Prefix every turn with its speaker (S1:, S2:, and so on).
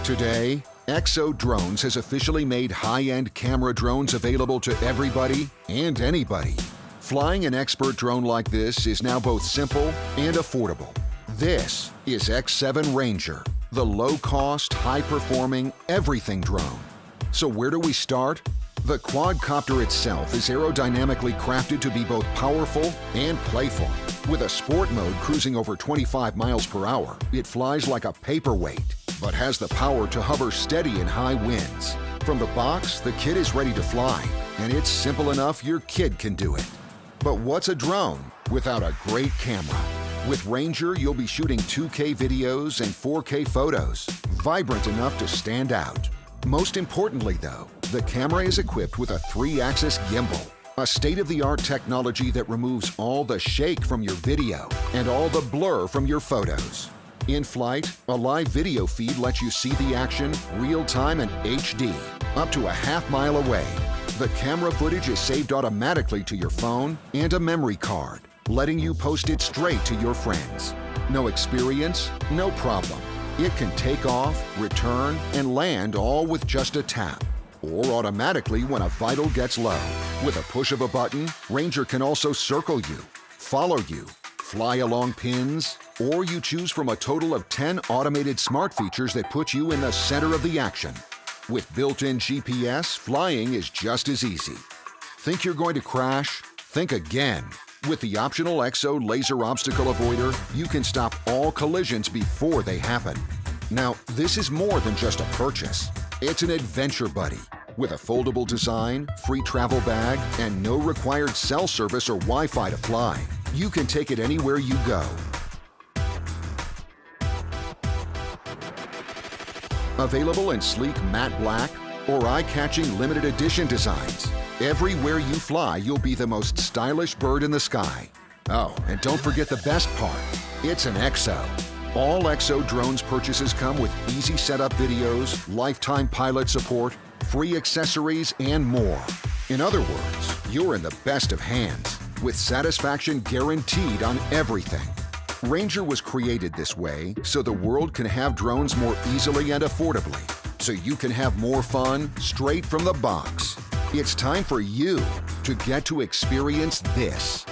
S1: Today, EXO Drones has officially made high-end camera drones available to everybody and anybody. Flying an expert drone like this is now both simple and affordable. This is X7 Ranger, the low-cost, high-performing everything drone. So where do we start? The quadcopter itself is aerodynamically crafted to be both powerful and playful. With a sport mode cruising over 25 miles per hour, it flies like a paperweight, but has the power to hover steady in high winds. From the box, the kit is ready to fly, and it's simple enough your kid can do it. But what's a drone without a great camera? With Ranger, you'll be shooting 2K videos and 4K photos, vibrant enough to stand out. Most importantly, though, the camera is equipped with a 3-axis gimbal, a state-of-the-art technology that removes all the shake from your video and all the blur from your photos. In flight, a live video feed lets you see the action real-time and HD, up to a half-mile away. The camera footage is saved automatically to your phone and a memory card, letting you post it straight to your friends. No experience? No problem. It can take off, return, and land all with just a tap, or automatically when a vital gets low. With a push of a button, Ranger can also circle you, follow you, fly along pins, or you choose from a total of 10 automated smart features that put you in the center of the action. With built-in GPS, flying is just as easy. Think you're going to crash? Think again. With the optional EXO laser obstacle avoider, you can stop all collisions before they happen. Now, this is more than just a purchase. It's an adventure buddy. With a foldable design, free travel bag, and no required cell service or Wi-Fi to fly, you can take it anywhere you go. Available in sleek matte black or eye-catching limited edition designs. Everywhere you fly, you'll be the most stylish bird in the sky. Oh, and don't forget the best part. It's an EXO. All EXO Drones purchases come with easy setup videos, lifetime pilot support, free accessories, and more. In other words, you're in the best of hands, with satisfaction guaranteed on everything. Ranger was created this way so the world can have drones more easily and affordably, so you can have more fun straight from the box. It's time for you to get to experience this.